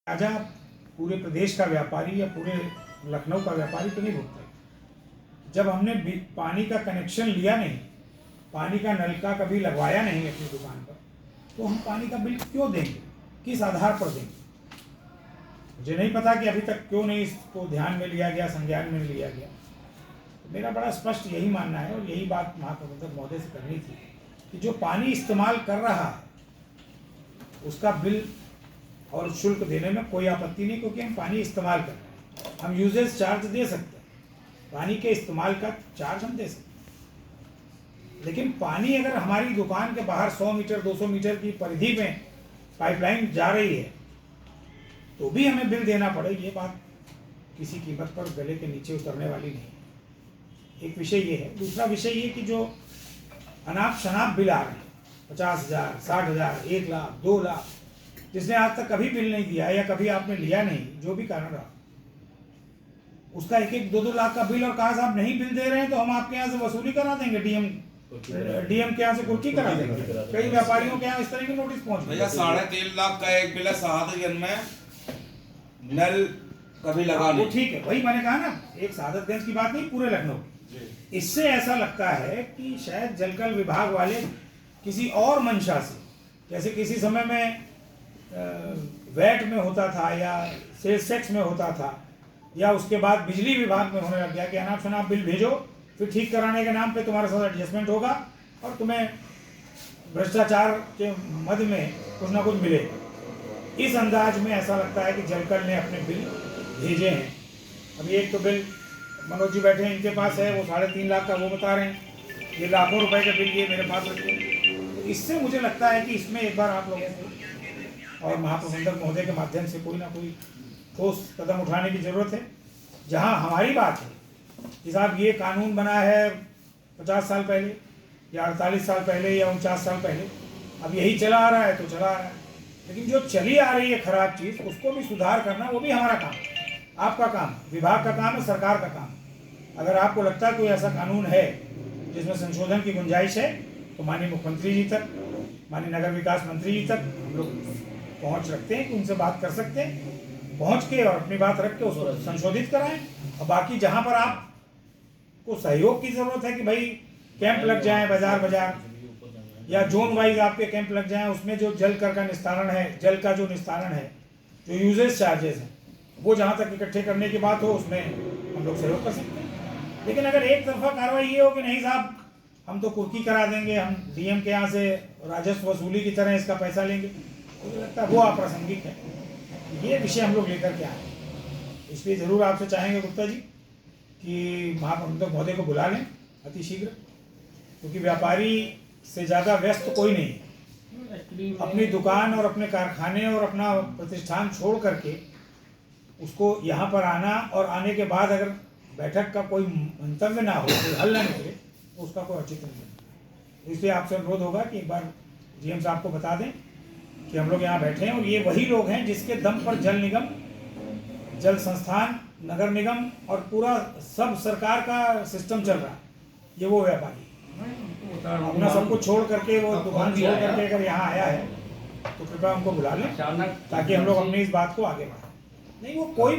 राजा पूरे प्रदेश का व्यापारी या पूरे लखनऊ का व्यापारी तो नहीं भुगता। जब हमने पानी का कनेक्शन लिया नहीं, पानी का नलका कभी लगवाया नहीं अपनी दुकान पर, तो हम पानी का बिल क्यों देंगे, किस आधार पर देंगे? मुझे नहीं पता कि अभी तक क्यों नहीं इसको ध्यान में लिया गया, संज्ञान में लिया गया। तो मेरा बड़ा स्पष्ट यही मानना है और यही बात महाप्रबंधक महोदय से करनी थी कि जो पानी इस्तेमाल कर रहा है उसका बिल और शुल्क देने में कोई आपत्ति नहीं, क्योंकि हम पानी इस्तेमाल कर रहे हैं। हम यूजेज चार्ज दे सकते हैं, पानी के इस्तेमाल का चार्ज हम दे सकते हैं। लेकिन पानी अगर हमारी दुकान के बाहर 100 मीटर 200 मीटर की परिधि में पाइपलाइन जा रही है तो भी हमें बिल देना पड़े, ये बात किसी कीमत पर गले के नीचे उतरने वाली नहीं है। एक विषय ये है। दूसरा विषय ये कि जो अनाप शनाप बिल आ रहे हैं 50,000, 60,000, 1 लाख, 2 लाख, जिसने आज तक कभी बिल नहीं दिया या कभी आपने लिया नहीं, जो भी कारण रहा, उसका 1-1, 2-2 लाख का बिल, और कहा साहब नहीं बिल दे रहे हैं तो हम आपके यहाँ से वसूली करा देंगे, डीएम के यहाँ से कुर्की करा देंगे। कई व्यापारियों के यहाँ इस तरह के नोटिस पहुंच गए। 3.5 लाख का एक बिल है, 7 में नल कभी लगा नहीं। ठीक है, वही मैंने कहा ना, एक सादतगंज की बात नहीं, पूरे लखनऊ। इससे ऐसा लगता है कि शायद जलकल विभाग वाले किसी और मंशा से, जैसे किसी समय में वैट में होता था या सेल्स टैक्स में होता था, या उसके बाद बिजली विभाग में होने लग गया कि अनाप शनाप बिल भेजो, फिर ठीक कराने के नाम पे तुम्हारे साथ एडजस्टमेंट होगा और तुम्हें भ्रष्टाचार के मध्य में कुछ ना कुछ मिलेगा। इस अंदाज में ऐसा लगता है कि जलकल ने अपने बिल भेजे हैं। अभी एक तो बिल मनोज जी बैठे हैं, इनके पास है, वो 3.5 लाख का वो बता रहे हैं, ये लाखों रुपए का बिल ये मेरे पास रखे हैं। तो इससे मुझे लगता है कि इसमें एक बार आप लोगों को और महाप्रबंधक महोदय के माध्यम से कोई ना कोई ठोस कदम उठाने की ज़रूरत है। जहां हमारी बात है कि साहब ये कानून बना है 50 साल पहले या 48 साल पहले या 49 साल पहले, अब यही चला आ रहा है तो चला आ रहा है, लेकिन जो चली आ रही है खराब चीज़, उसको भी सुधार करना वो भी हमारा काम है, आपका काम, विभाग का काम है, सरकार का काम है। अगर आपको लगता है कोई ऐसा कानून है जिसमें संशोधन की गुंजाइश है तो माननीय मुख्यमंत्री जी तक, माननीय नगर विकास मंत्री जी तक हम लोग पहुँच रखते हैं कि उनसे बात कर सकते हैं, पहुँच के और अपनी बात रख के उसको संशोधित कराएं। और बाकी जहाँ पर आपको सहयोग की ज़रूरत है कि भाई कैंप लग जाएं, बाजार या जोन वाइज आपके कैंप लग जाएं, उसमें जो जल कर का निस्तारण है, जल का जो निस्तारण है, जो यूजेज चार्जेस हैं, वो जहाँ तक इकट्ठे करने की बात हो उसमें हम लोग सहयोग कर सकते हैं। लेकिन अगर एक तरफा कार्रवाई ये हो कि नहीं साहब हम तो कुर्की करा देंगे, हम डीएम के यहाँ से राजस्व वसूली की तरह इसका पैसा लेंगे, मुझे लगता है वो अप्रासंगिक है। ये विषय हम लोग लेकर के आए, इसलिए ज़रूर आपसे चाहेंगे गुप्ता जी कि महाप्रबंधक महोदय को बुला लें अति शीघ्र, क्योंकि व्यापारी से ज़्यादा व्यस्त कोई नहीं है। अपनी दुकान और अपने कारखाने और अपना प्रतिष्ठान छोड़ करके उसको यहाँ पर आना, और आने के बाद अगर बैठक का कोई मंतव्य ना हो, कोई हल ना निकले, तो उसका कोई औचित्य नहीं। इसलिए आपसे अनुरोध होगा कि एक बार डीएम साहब को बता दें कि हम लोग यहाँ बैठे हैं और ये वही लोग हैं जिसके दम पर जल निगम, जल संस्थान, नगर निगम और पूरा सब सरकार का सिस्टम चल रहा है। ये वो व्यापारी अपना सब कुछ छोड़ करके, वो दुकान छोड़ करके अगर यहाँ आया है तो कृपया उनको बुला लें ताकि हम लोग अपनी इस बात को आगे बढ़ाएं। नहीं, वो कोई